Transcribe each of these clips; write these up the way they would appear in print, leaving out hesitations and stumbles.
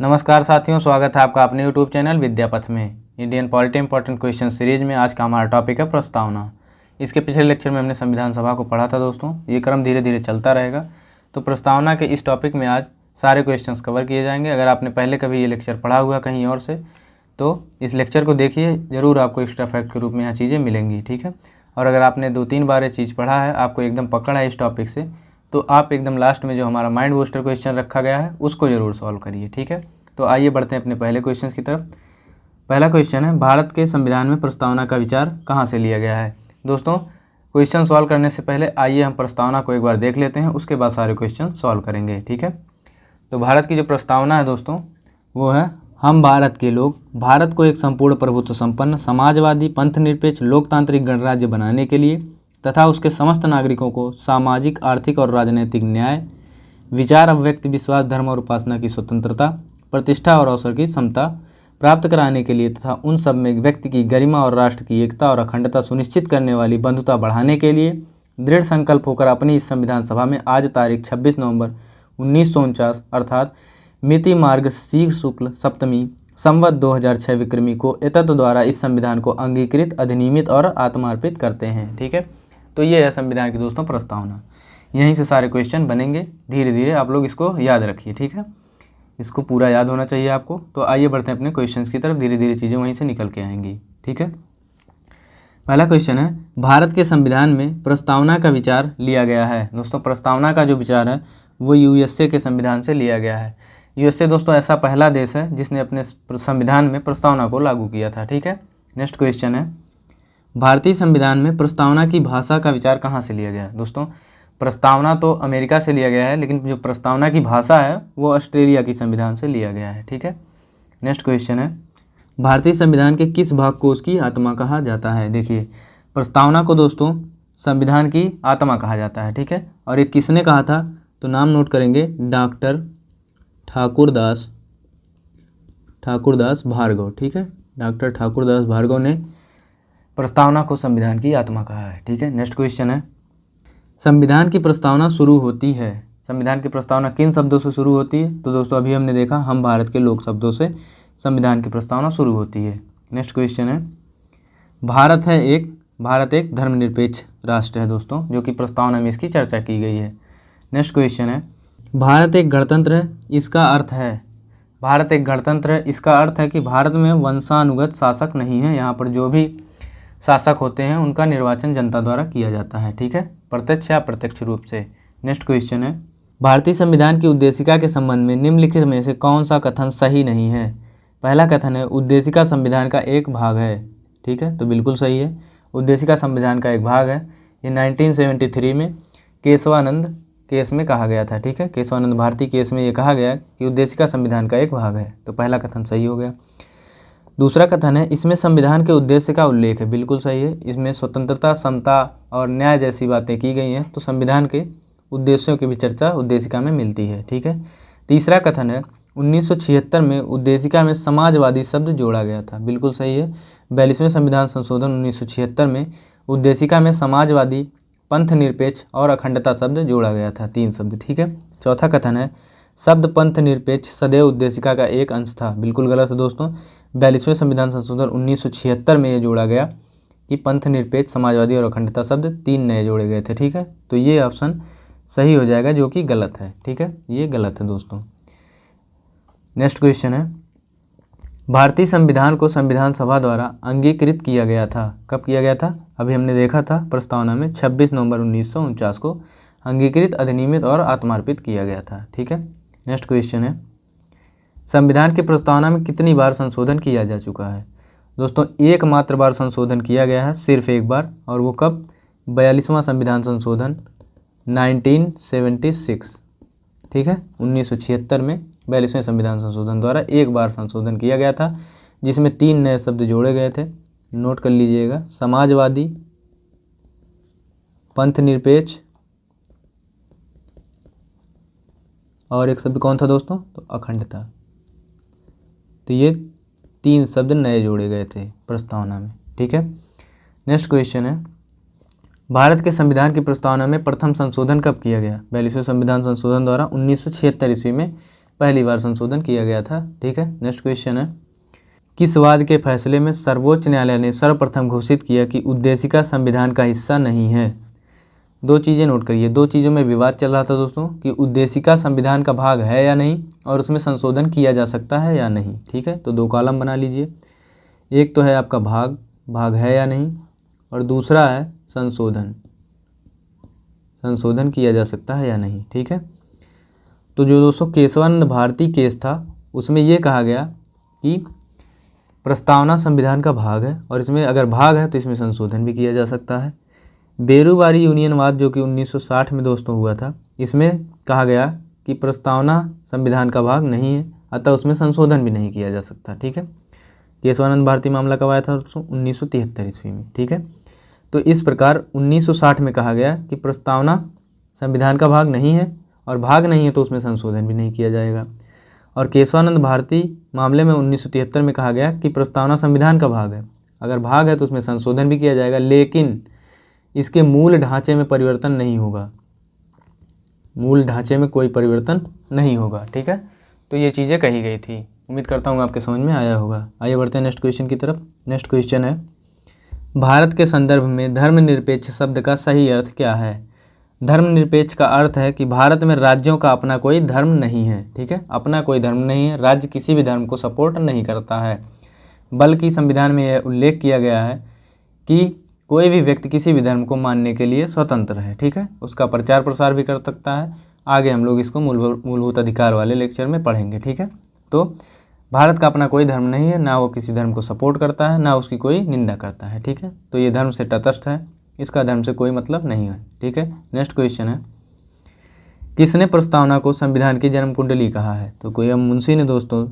नमस्कार साथियों, स्वागत है आपका अपने यूट्यूब चैनल विद्यापथ में। Indian polity important question series में आज का हमारा टॉपिक है प्रस्तावना। इसके पिछले लेक्चर में हमने संविधान सभा को पढ़ा था दोस्तों। ये क्रम धीरे धीरे चलता रहेगा। तो प्रस्तावना के इस टॉपिक में आज सारे क्वेश्चंस कवर किए जाएंगे। अगर आपने पहले कभी ये लेक्चर पढ़ा हुआ कहीं और से तो इस लेक्चर को देखिए, ज़रूर आपको एक्स्ट्रा फैक्ट के रूप में यहाँ चीज़ें मिलेंगी, ठीक है। और अगर आपने 2-3 बार ये चीज़ पढ़ा है, आपको एकदम पकड़ है इस टॉपिक से, तो आप एकदम लास्ट में जो हमारा माइंड बूस्टर क्वेश्चन रखा गया है उसको ज़रूर सॉल्व करिए, ठीक है। तो आइए बढ़ते हैं अपने पहले क्वेश्चन की तरफ। पहला क्वेश्चन है, भारत के संविधान में प्रस्तावना का विचार कहाँ से लिया गया है। दोस्तों, क्वेश्चन सॉल्व करने से पहले आइए हम प्रस्तावना को एक बार देख लेते हैं, उसके बाद सारे क्वेश्चन सॉल्व करेंगे, ठीक है। तो भारत की जो प्रस्तावना है दोस्तों वो है, हम भारत के लोग भारत को एक संपूर्ण प्रभुत्व संपन्न समाजवादी पंथनिरपेक्ष लोकतांत्रिक गणराज्य बनाने के लिए तथा उसके समस्त नागरिकों को सामाजिक, आर्थिक और राजनीतिक न्याय, विचार, अभिव्यक्ति, विश्वास, धर्म और उपासना की स्वतंत्रता, प्रतिष्ठा और अवसर की समता प्राप्त कराने के लिए तथा उन सब में व्यक्ति की गरिमा और राष्ट्र की एकता और अखंडता सुनिश्चित करने वाली बंधुता बढ़ाने के लिए दृढ़ संकल्प होकर अपनी इस संविधान सभा में आज तारीख 26 नवंबर 1949 अर्थात मिति मार्ग सी शुक्ल सप्तमी संवत 2006 विक्रमी को एतत् द्वारा इस संविधान को अंगीकृत, अधिनियमित और आत्मार्पित करते हैं, ठीक है। तो ये है संविधान की दोस्तों प्रस्तावना। यहीं से सारे क्वेश्चन बनेंगे। धीरे धीरे आप लोग इसको याद रखिए, ठीक है। इसको पूरा याद होना चाहिए आपको। तो आइए बढ़ते हैं अपने क्वेश्चंस की तरफ। धीरे धीरे चीज़ें वहीं से निकल के आएंगी, ठीक है। पहला क्वेश्चन है, भारत के संविधान में प्रस्तावना का विचार लिया गया है। दोस्तों, प्रस्तावना का जो विचार है वो यूएसए के संविधान से लिया गया है। यूएसए दोस्तों ऐसा पहला देश है जिसने अपने संविधान में प्रस्तावना को लागू किया था, ठीक है। नेक्स्ट क्वेश्चन है, भारतीय संविधान में प्रस्तावना की भाषा का विचार कहाँ से लिया गया है। दोस्तों, प्रस्तावना तो अमेरिका से लिया गया है, लेकिन जो प्रस्तावना की भाषा है वो ऑस्ट्रेलिया की संविधान से लिया गया है, ठीक है। नेक्स्ट क्वेश्चन है, भारतीय संविधान के किस भाग को उसकी आत्मा कहा जाता है। देखिए, प्रस्तावना को दोस्तों संविधान की आत्मा कहा जाता है, ठीक है। और ये किसने कहा था, तो नाम नोट करेंगे, डॉक्टर ठाकुरदास भार्गव, ठीक है। डॉक्टर ठाकुरदास भार्गव ने प्रस्तावना को संविधान की आत्मा कहा है, ठीक है। नेक्स्ट क्वेश्चन है, संविधान की प्रस्तावना शुरू होती है। संविधान की प्रस्तावना किन शब्दों से शुरू होती है, तो दोस्तों अभी हमने देखा, हम भारत के लोग शब्दों से संविधान की प्रस्तावना शुरू होती है। नेक्स्ट क्वेश्चन है, भारत एक धर्मनिरपेक्ष राष्ट्र है दोस्तों, जो कि प्रस्तावना में इसकी चर्चा की गई है। नेक्स्ट क्वेश्चन है, भारत एक गणतंत्र है, इसका अर्थ है, भारत एक गणतंत्र है, इसका अर्थ है कि भारत में वंशानुगत शासक नहीं है। यहाँ पर जो भी शासक होते हैं उनका निर्वाचन जनता द्वारा किया जाता है, ठीक है, प्रत्यक्ष या अप्रत्यक्ष रूप से। नेक्स्ट क्वेश्चन है, भारतीय संविधान की उद्देशिका के संबंध में निम्नलिखित में से कौन सा कथन सही नहीं है। पहला कथन है, उद्देशिका संविधान का एक भाग है, ठीक है, तो बिल्कुल सही है, उद्देशिका संविधान का एक भाग है। ये 1973 में केशवानंद केस में कहा गया था, ठीक है, केशवानंद भारती केस में ये कहा गया कि उद्देशिका संविधान का एक भाग है, तो पहला कथन सही हो गया। दूसरा कथन है, इसमें संविधान के उद्देश्य का उल्लेख है, बिल्कुल सही है, इसमें स्वतंत्रता, समता और न्याय जैसी बातें की गई हैं, तो संविधान के उद्देश्यों की भी चर्चा उद्देशिका में मिलती है, ठीक है। तीसरा कथन है, 1976 में उद्देशिका में समाजवादी शब्द जोड़ा गया था, बिल्कुल सही है, 42वें संविधान संशोधन 1976 में उद्देशिका में समाजवादी, पंथ निरपेक्ष और अखंडता शब्द जोड़ा गया था, 3 शब्द, ठीक है। चौथा कथन है, शब्द पंथ निरपेक्ष सदैव उद्देशिका का एक अंश था, बिल्कुल गलत है दोस्तों, 42वें संविधान संशोधन 1976 में ये जोड़ा गया कि पंथ निरपेक्ष, समाजवादी और अखंडता शब्द 3 नए जोड़े गए थे, ठीक है। तो ये ऑप्शन सही हो जाएगा, जो कि गलत है, ठीक है, ये गलत है दोस्तों। नेक्स्ट क्वेश्चन है, भारतीय संविधान को संविधान सभा द्वारा अंगीकृत किया गया था, कब किया गया था, अभी हमने देखा था प्रस्तावना में 26 नवंबर 1949 को अंगीकृत, अधिनियमित और आत्मार्पित किया गया था, ठीक है। नेक्स्ट क्वेश्चन है, संविधान की प्रस्तावना में कितनी बार संशोधन किया जा चुका है। दोस्तों, एकमात्र बार संशोधन किया गया है, सिर्फ एक बार, और वो कब, 42वां संविधान संशोधन 1976, ठीक है, 1976 में 42वें संविधान संशोधन द्वारा एक बार संशोधन किया गया था, जिसमें 3 नए शब्द जोड़े गए थे, नोट कर लीजिएगा, समाजवादी, पंथ निरपेक्ष और एक शब्द कौन था दोस्तों, तो अखंडता। तो ये 3 शब्द नए जोड़े गए थे प्रस्तावना में, ठीक है। नेक्स्ट क्वेश्चन है, भारत के संविधान की प्रस्तावना में प्रथम संशोधन कब किया गया। 42वें संविधान संशोधन द्वारा 1976 ईस्वी में पहली बार संशोधन किया गया था। ठीक है, नेक्स्ट क्वेश्चन है, किस वाद के फैसले में सर्वोच्च न्यायालय ने सर्वप्रथम घोषित किया कि उद्देशिका संविधान का हिस्सा नहीं है? दो चीज़ें नोट करिए, दो चीज़ों में विवाद चल रहा था दोस्तों कि उद्देशिका संविधान का भाग है या नहीं और उसमें संशोधन किया जा सकता है या नहीं। ठीक है, तो दो कॉलम बना लीजिए, एक तो है आपका भाग है या नहीं, और दूसरा है संशोधन किया जा सकता है या नहीं। ठीक है, तो जो दोस्तों केशवानंद भारती केस था उसमें ये कहा गया कि प्रस्तावना संविधान का भाग है और इसमें अगर भाग है तो इसमें संशोधन भी किया जा सकता है। बेरूबारी यूनियनवाद जो कि 1960 में दोस्तों हुआ था, इसमें कहा गया कि प्रस्तावना संविधान का भाग नहीं है, अतः उसमें संशोधन भी नहीं किया जा सकता। ठीक है, केशवानंद भारती मामला कब आया था दोस्तों? 1973 ईस्वी में। ठीक है, तो इस प्रकार 1960 में कहा गया कि प्रस्तावना संविधान का भाग नहीं है और भाग नहीं है तो उसमें संशोधन भी नहीं किया जाएगा। और केशवानंद भारती मामले में 1973 में कहा गया कि प्रस्तावना संविधान का भाग है, अगर भाग है तो उसमें संशोधन भी किया जाएगा, लेकिन इसके मूल ढांचे में परिवर्तन नहीं होगा, मूल ढांचे में कोई परिवर्तन नहीं होगा। ठीक है, तो ये चीज़ें कही गई थी। उम्मीद करता हूँ आपके समझ में आया होगा। आइए बढ़ते हैं नेक्स्ट क्वेश्चन की तरफ। नेक्स्ट क्वेश्चन है, भारत के संदर्भ में धर्मनिरपेक्ष शब्द का सही अर्थ क्या है? धर्मनिरपेक्ष का अर्थ है कि भारत में राज्यों का अपना कोई धर्म नहीं है। ठीक है, अपना कोई धर्म नहीं है, राज्य किसी भी धर्म को सपोर्ट नहीं करता है, बल्कि संविधान में यह उल्लेख किया गया है कि कोई भी व्यक्ति किसी भी धर्म को मानने के लिए स्वतंत्र है। ठीक है, उसका प्रचार प्रसार भी कर सकता है। आगे हम लोग इसको मूलभूत अधिकार वाले लेक्चर में पढ़ेंगे। ठीक है, तो भारत का अपना कोई धर्म नहीं है, ना वो किसी धर्म को सपोर्ट करता है, ना उसकी कोई निंदा करता है। ठीक है, तो ये धर्म से तटस्थ है, इसका धर्म से कोई मतलब नहीं है। ठीक है, नेक्स्ट क्वेश्चन है, किसने प्रस्तावना को संविधान की जन्म कुंडली कहा है? तो कोई मुंशी ने दोस्तों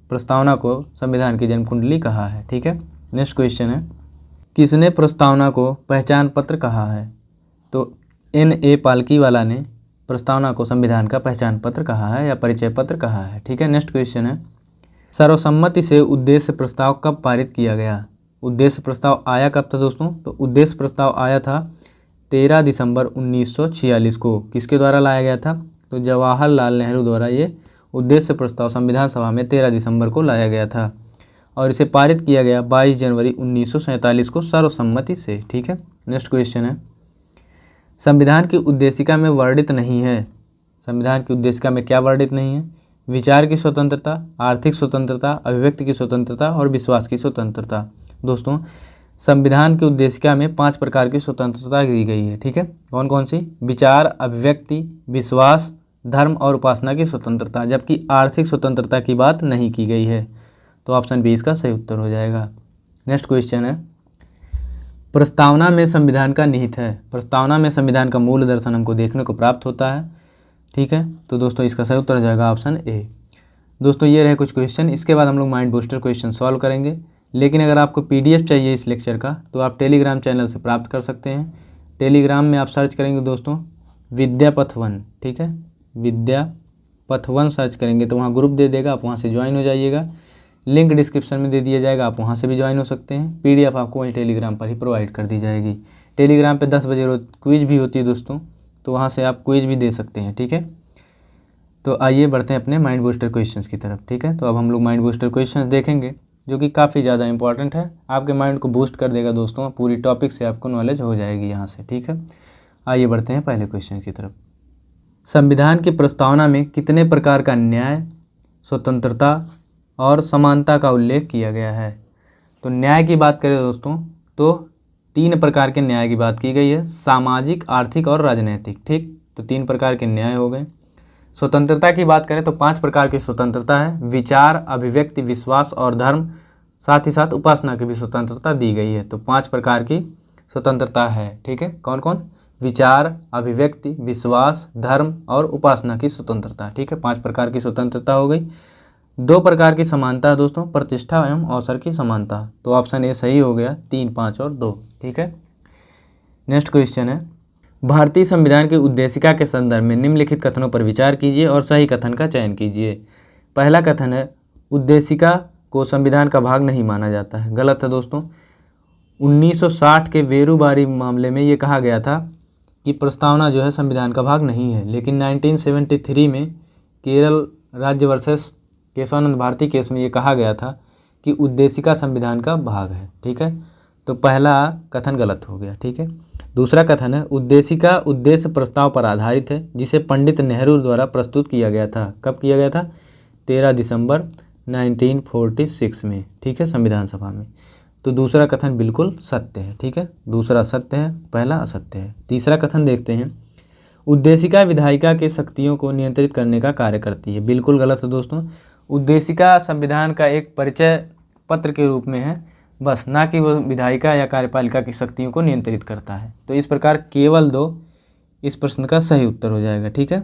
प्रस्तावना को संविधान की जन्म कुंडली कहा है। ठीक है, नेक्स्ट क्वेश्चन है, किसने प्रस्तावना को पहचान पत्र कहा है? तो N.A. पालकीवाला ने प्रस्तावना को संविधान का पहचान पत्र कहा है या परिचय पत्र कहा है। ठीक है, नेक्स्ट क्वेश्चन है, सर्वसम्मति से उद्देश्य प्रस्ताव कब पारित किया गया? उद्देश्य प्रस्ताव आया कब था दोस्तों? तो उद्देश्य प्रस्ताव आया था 13 दिसंबर 1946 को। किसके द्वारा लाया गया था? तो जवाहरलाल नेहरू द्वारा ये उद्देश्य प्रस्ताव संविधान सभा में 13 दिसंबर को लाया गया था और इसे पारित किया गया 22 जनवरी 1947 को सर्वसम्मति से। ठीक है, नेक्स्ट क्वेश्चन है, संविधान की उद्देशिका में वर्णित नहीं है। संविधान की उद्देशिका में क्या वर्णित नहीं है? विचार की स्वतंत्रता, आर्थिक स्वतंत्रता, अभिव्यक्ति की स्वतंत्रता और विश्वास की स्वतंत्रता। दोस्तों संविधान की उद्देशिका में 5 प्रकार की स्वतंत्रता दी गई है। ठीक है, कौन कौन सी? विचार, अभिव्यक्ति, विश्वास, धर्म और उपासना की स्वतंत्रता, जबकि आर्थिक स्वतंत्रता की बात नहीं की गई है। तो ऑप्शन बी इसका सही उत्तर हो जाएगा। नेक्स्ट क्वेश्चन है, प्रस्तावना में संविधान का निहित है। प्रस्तावना में संविधान का मूल दर्शन हमको देखने को प्राप्त होता है। ठीक है, तो दोस्तों इसका सही उत्तर हो जाएगा ऑप्शन ए। दोस्तों ये रहे कुछ क्वेश्चन, इसके बाद हम लोग माइंड बूस्टर क्वेश्चन सॉल्व करेंगे। लेकिन अगर आपको PDF चाहिए इस लेक्चर का तो आप टेलीग्राम चैनल से प्राप्त कर सकते हैं। टेलीग्राम में आप सर्च करेंगे दोस्तों विद्यापथ 1। ठीक है, विद्यापथ 1 सर्च करेंगे तो वहाँ ग्रुप दे देगा, आप वहाँ से ज्वाइन हो जाइएगा। लिंक डिस्क्रिप्शन में दे दिया जाएगा, आप वहाँ से भी ज्वाइन हो सकते हैं। PDF आपको वहीं टेलीग्राम पर ही प्रोवाइड कर दी जाएगी। टेलीग्राम पे 10 बजे रोज क्विज भी होती है दोस्तों, तो वहाँ से आप क्विज भी दे सकते हैं। ठीक है, तो आइए बढ़ते हैं अपने माइंड बूस्टर क्वेश्चंस की तरफ। ठीक है, तो अब हम लोग माइंड बूस्टर क्वेश्चंस देखेंगे जो कि काफ़ी ज़्यादा इंपॉर्टेंट है, आपके माइंड को बूस्ट कर देगा दोस्तों। पूरी टॉपिक से आपको नॉलेज हो जाएगी यहाँ से। ठीक है, आइए बढ़ते हैं पहले क्वेश्चन की तरफ। संविधान की प्रस्तावना में कितने प्रकार का न्याय, स्वतंत्रता और समानता का उल्लेख किया गया है? तो न्याय की बात करें दोस्तों तो 3 प्रकार के न्याय की बात की गई है, सामाजिक, आर्थिक और राजनैतिक। ठीक, तो 3 प्रकार के न्याय हो गए। स्वतंत्रता की बात करें तो 5 प्रकार की स्वतंत्रता है, विचार, अभिव्यक्ति, विश्वास और धर्म, साथ ही साथ उपासना की भी स्वतंत्रता दी गई है। तो 5 प्रकार की स्वतंत्रता है। ठीक है, कौन कौन? विचार, अभिव्यक्ति, विश्वास, धर्म और उपासना की स्वतंत्रता। ठीक है, 5 प्रकार की स्वतंत्रता हो गई। 2 प्रकार की समानता है दोस्तों, प्रतिष्ठा एवं अवसर की समानता। तो ऑप्शन ए सही हो गया, 3, 5 और 2। ठीक है, नेक्स्ट क्वेश्चन है, भारतीय संविधान की उद्देशिका के संदर्भ में निम्नलिखित कथनों पर विचार कीजिए और सही कथन का चयन कीजिए। पहला कथन है, उद्देशिका को संविधान का भाग नहीं माना जाता है। गलत है दोस्तों। 1960 के बेरूबारी मामले में ये कहा गया था कि प्रस्तावना जो है संविधान का भाग नहीं है, लेकिन 1973 में केरल राज्य वर्सेस केशवानंद भारती केस में ये कहा गया था कि उद्देशिका संविधान का भाग है। ठीक है, तो पहला कथन गलत हो गया। ठीक है, दूसरा कथन है उद्देशिका उद्देश्य प्रस्ताव पर आधारित है जिसे पंडित नेहरू द्वारा प्रस्तुत किया गया था। कब किया गया था? 13 दिसंबर 1946 में। ठीक है, संविधान सभा में। तो दूसरा कथन बिल्कुल सत्य है। ठीक है, दूसरा सत्य है, पहला असत्य है। तीसरा कथन देखते हैं, उद्देशिका विधायिका के शक्तियों को नियंत्रित करने का कार्य करती है। बिल्कुल गलत है दोस्तों। उद्देशिका संविधान का एक परिचय पत्र के रूप में है बस, ना कि वो विधायिका या कार्यपालिका की शक्तियों को नियंत्रित करता है। तो इस प्रकार केवल 2 इस प्रश्न का सही उत्तर हो जाएगा। ठीक है,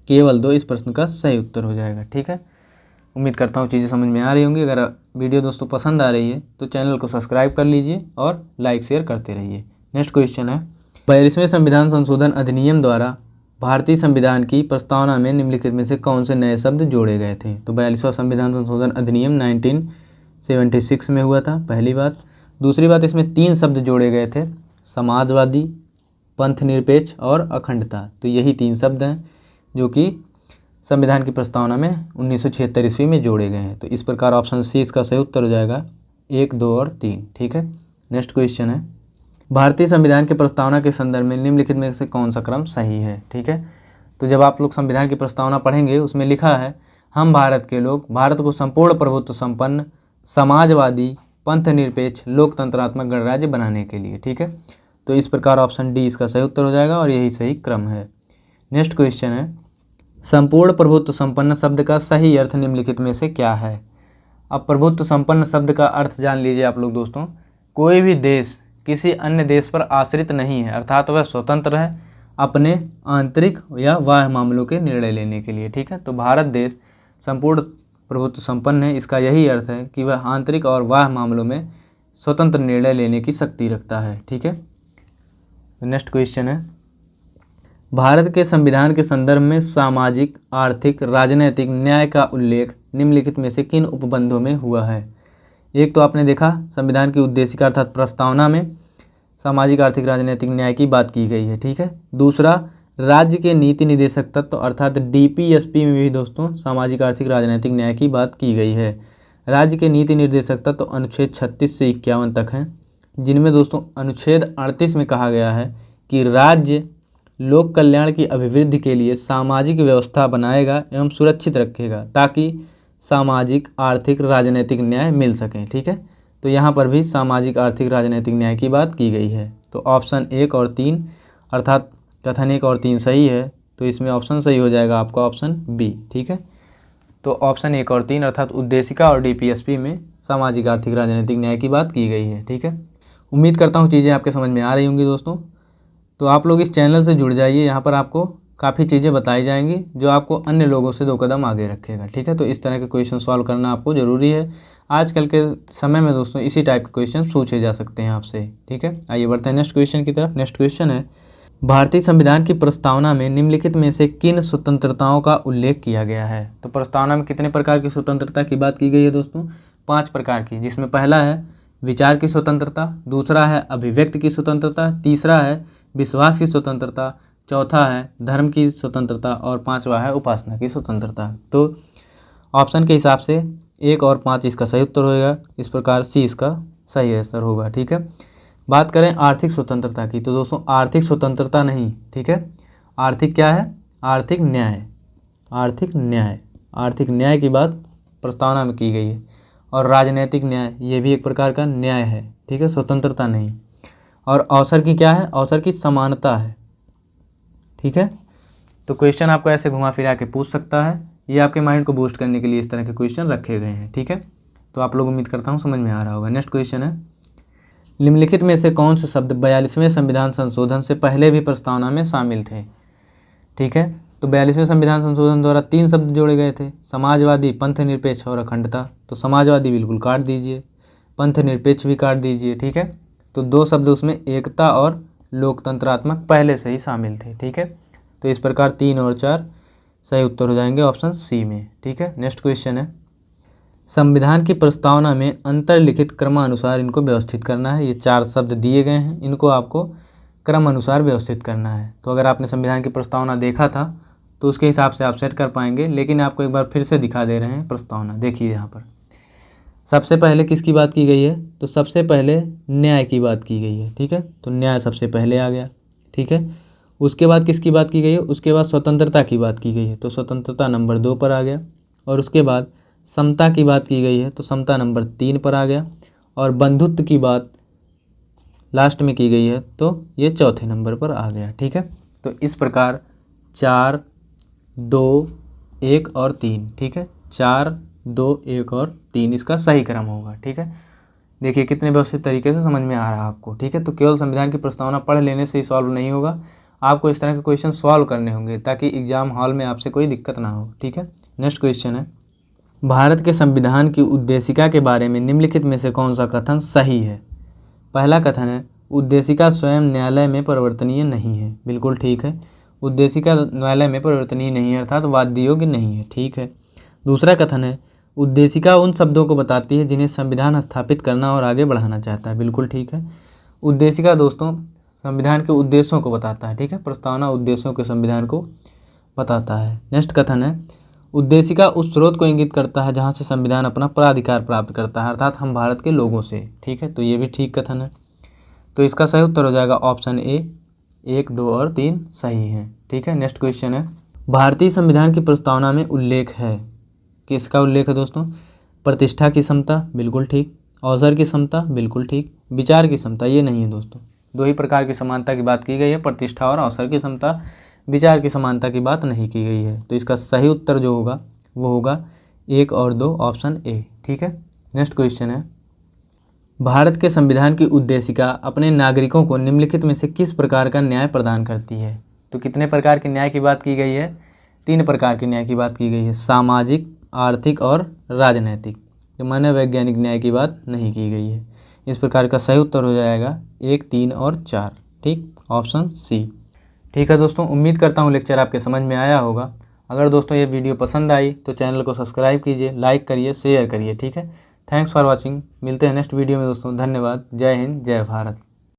केवल 2 इस प्रश्न का सही उत्तर हो जाएगा। ठीक है, उम्मीद करता हूँ चीज़ें समझ में आ रही होंगी। अगर वीडियो दोस्तों पसंद आ रही है तो चैनल को सब्सक्राइब कर लीजिए और लाइक शेयर करते रहिए। नेक्स्ट क्वेश्चन है, 42वें संविधान संशोधन अधिनियम द्वारा भारतीय संविधान की प्रस्तावना में निम्नलिखित में से कौन से नए शब्द जोड़े गए थे? तो 42वां संविधान संशोधन अधिनियम 1976 में हुआ था, पहली बात। दूसरी बात, इसमें 3 शब्द जोड़े गए थे, समाजवादी, पंथनिरपेक्ष और अखंडता। तो यही 3 शब्द हैं जो कि संविधान की प्रस्तावना में 1976 ईस्वी में जोड़े गए हैं। तो इस प्रकार ऑप्शन सी इसका सही उत्तर हो जाएगा, 1, 2 और 3। ठीक है, नेक्स्ट क्वेश्चन है, भारतीय संविधान की प्रस्तावना के संदर्भ में निम्नलिखित में से कौन सा क्रम सही है? ठीक है, तो जब आप लोग संविधान की प्रस्तावना पढ़ेंगे उसमें लिखा है, हम भारत के लोग भारत को संपूर्ण प्रभुत्व संपन्न, समाजवादी, पंथनिरपेक्ष, लोकतंत्रात्मक गणराज्य बनाने के लिए। ठीक है, तो इस प्रकार ऑप्शन डी इसका सही उत्तर हो जाएगा और यही सही क्रम है। नेक्स्ट क्वेश्चन है, संपूर्ण प्रभुत्व संपन्न शब्द का सही अर्थ निम्नलिखित में से क्या है? अब प्रभुत्व संपन्न शब्द का अर्थ जान लीजिए आप लोग दोस्तों। कोई भी देश किसी अन्य देश पर आश्रित नहीं है, अर्थात वह स्वतंत्र है अपने आंतरिक या बाह्य मामलों के निर्णय लेने के लिए। ठीक है, तो भारत देश संपूर्ण प्रभुत्व संपन्न है, इसका यही अर्थ है कि वह आंतरिक और बाह्य मामलों में स्वतंत्र निर्णय लेने की शक्ति रखता है। ठीक है, नेक्स्ट क्वेश्चन है, भारत के संविधान के संदर्भ में सामाजिक, आर्थिक, राजनैतिक न्याय का उल्लेख निम्नलिखित में से किन उपबंधों में हुआ है? एक तो आपने देखा संविधान की उद्देशिका अर्थात प्रस्तावना में सामाजिक, आर्थिक, राजनीतिक न्याय की बात की गई है। ठीक है, दूसरा राज्य के नीति निदेशक तत्व अर्थात डीपीएसपी में भी दोस्तों सामाजिक, आर्थिक, राजनीतिक न्याय की बात की गई है। राज्य के नीति निर्देशक तत्व अनुच्छेद 36 से 51 तक हैं, जिनमें दोस्तों अनुच्छेद 38 में कहा गया है कि राज्य लोक कल्याण की अभिवृद्धि के लिए सामाजिक व्यवस्था बनाएगा एवं सुरक्षित रखेगा ताकि सामाजिक, आर्थिक, राजनीतिक न्याय मिल सकें। ठीक है, तो यहाँ पर भी सामाजिक, आर्थिक, राजनीतिक न्याय की बात की गई है। तो ऑप्शन 1 और 3 अर्थात कथन 1 और 3 सही है, तो इसमें ऑप्शन सही हो जाएगा आपका ऑप्शन बी। ठीक है, तो ऑप्शन 1 और 3 अर्थात उद्देशिका और डीपीएसपी में सामाजिक, आर्थिक, राजनीतिक न्याय की बात की गई है। ठीक है, उम्मीद करता हूँ चीज़ें आपके समझ में आ रही होंगी दोस्तों। तो आप लोग इस चैनल से जुड़ जाइए, यहाँ पर आपको काफ़ी चीज़ें बताई जाएंगी जो आपको अन्य लोगों से 2 कदम आगे रखेगा। ठीक है, तो इस तरह के क्वेश्चन सॉल्व करना आपको ज़रूरी है। आजकल के समय में दोस्तों इसी टाइप के क्वेश्चन पूछे जा सकते हैं आपसे। ठीक है, आइए बढ़ते हैं नेक्स्ट क्वेश्चन की तरफ। नेक्स्ट क्वेश्चन है, भारतीय संविधान की प्रस्तावना में निम्नलिखित में से किन स्वतंत्रताओं का उल्लेख किया गया है? तो प्रस्तावना में कितने प्रकार की स्वतंत्रता की बात की गई है दोस्तों? 5 प्रकार की, जिसमें पहला है विचार की स्वतंत्रता, दूसरा है अभिव्यक्ति की स्वतंत्रता, तीसरा है विश्वास की स्वतंत्रता, चौथा है धर्म की स्वतंत्रता और 5वां है उपासना की स्वतंत्रता। तो ऑप्शन के हिसाब से 1 और 5 इसका सही उत्तर होगा, इस प्रकार सी इसका सही आंसर होगा। ठीक है, बात करें आर्थिक स्वतंत्रता की, तो दोस्तों आर्थिक स्वतंत्रता नहीं, ठीक है, आर्थिक क्या है? आर्थिक न्याय, आर्थिक न्याय, आर्थिक न्याय की बात प्रस्तावना में की गई है। और राजनीतिक न्याय ये भी एक प्रकार का न्याय है। ठीक है, स्वतंत्रता नहीं। और अवसर की क्या है? अवसर की समानता है। ठीक है, तो क्वेश्चन आपको ऐसे घुमा फिरा के पूछ सकता है, ये आपके माइंड को बूस्ट करने के लिए इस तरह के क्वेश्चन रखे गए हैं। ठीक है, तो आप लोग उम्मीद करता हूँ समझ में आ रहा होगा। नेक्स्ट क्वेश्चन है, निम्नलिखित में से कौन से शब्द 42वें संविधान संशोधन से पहले भी प्रस्तावना में शामिल थे? ठीक है, तो 42वें संविधान संशोधन द्वारा 3 शब्द जोड़े गए थे, समाजवादी, पंथनिरपेक्ष और अखंडता। तो समाजवादी बिल्कुल काट दीजिए, पंथनिरपेक्ष भी काट दीजिए। ठीक है, तो 2 शब्द उसमें एकता और लोकतंत्रात्मक पहले से ही शामिल थे। ठीक है, तो इस प्रकार 3 और 4 सही उत्तर हो जाएंगे ऑप्शन सी में। ठीक है, नेक्स्ट क्वेश्चन है, संविधान की प्रस्तावना में अंतर्लिखित क्रमानुसार इनको व्यवस्थित करना है। ये 4 शब्द दिए गए हैं, इनको आपको क्रम अनुसार व्यवस्थित करना है। तो अगर आपने संविधान की प्रस्तावना देखा था तो उसके हिसाब से आप सेट कर पाएंगे। लेकिन आपको एक बार फिर से दिखा दे रहे हैं प्रस्तावना। देखिए यहाँ पर सबसे पहले किसकी बात की गई है, तो सबसे पहले न्याय की बात की गई है। ठीक है, तो न्याय सबसे पहले आ गया। ठीक है, उसके बाद किसकी बात की गई है, उसके बाद स्वतंत्रता की बात की गई है, तो स्वतंत्रता नंबर 2 पर आ गया। और उसके बाद समता की बात की गई है, तो समता नंबर 3 पर आ गया। और बंधुत्व की बात लास्ट में की गई है, तो ये चौथे नंबर पर आ गया। ठीक है, तो इस प्रकार 4, 2, 1 और 3। ठीक है, 4, 2, 1 और 3 इसका सही क्रम होगा। ठीक है, देखिए कितने व्यवस्थित तरीके से समझ में आ रहा है आपको। ठीक है, तो केवल संविधान की प्रस्तावना पढ़ लेने से ही सॉल्व नहीं होगा, आपको इस तरह के क्वेश्चन सॉल्व करने होंगे ताकि एग्जाम हॉल में आपसे कोई दिक्कत ना हो। ठीक है, नेक्स्ट क्वेश्चन है, भारत के संविधान की उद्देशिका के बारे में निम्नलिखित में से कौन सा कथन सही है। पहला कथन है, उद्देशिका स्वयं न्यायालय में परिवर्तनीय नहीं है। बिल्कुल ठीक है, उद्देशिका न्यायालय में परिवर्तनीय नहीं है अर्थात वाद्य योग्य नहीं है। ठीक है, दूसरा कथन है, उद्देशिका उन शब्दों को बताती है जिन्हें संविधान स्थापित करना और आगे बढ़ाना चाहता है। बिल्कुल ठीक है, उद्देशिका दोस्तों संविधान के उद्देश्यों को बताता है। ठीक है, प्रस्तावना उद्देश्यों के संविधान को बताता है। नेक्स्ट कथन है, उद्देशिका उस स्रोत को इंगित करता है जहाँ से संविधान अपना प्राधिकार प्राप्त करता है अर्थात हम भारत के लोगों से। ठीक है, तो ये भी ठीक कथन है, तो इसका सही उत्तर हो जाएगा ऑप्शन ए। 1, 2 और 3 सही हैं। ठीक है, नेक्स्ट क्वेश्चन है, भारतीय संविधान की प्रस्तावना में उल्लेख है, किसका उल्लेख है दोस्तों, प्रतिष्ठा की समता, बिल्कुल ठीक, अवसर की समता, बिल्कुल ठीक, विचार की समता, ये नहीं है दोस्तों। 2 ही प्रकार की समानता की बात की गई है, प्रतिष्ठा और अवसर की समता, विचार की समानता की बात नहीं की गई है। तो इसका सही उत्तर जो होगा वो होगा 1 और 2 ऑप्शन ए। ठीक है, नेक्स्ट क्वेश्चन है, भारत के संविधान की उद्देशिका अपने नागरिकों को निम्नलिखित में से किस प्रकार का न्याय प्रदान करती है। तो कितने प्रकार के न्याय की बात की गई है, 3 प्रकार के न्याय की बात की गई है, सामाजिक, आर्थिक और राजनैतिक। तो मनोवैज्ञानिक न्याय की बात नहीं की गई है। इस प्रकार का सही उत्तर हो जाएगा 1, 3 और 4। ठीक, ऑप्शन सी। ठीक है दोस्तों, उम्मीद करता हूँ लेक्चर आपके समझ में आया होगा। अगर दोस्तों ये वीडियो पसंद आई तो चैनल को सब्सक्राइब कीजिए, लाइक करिए, शेयर करिए। ठीक है, थैंक्स फॉर वॉचिंग। मिलते हैं नेक्स्ट वीडियो में दोस्तों। धन्यवाद। जय हिंद, जय भारत।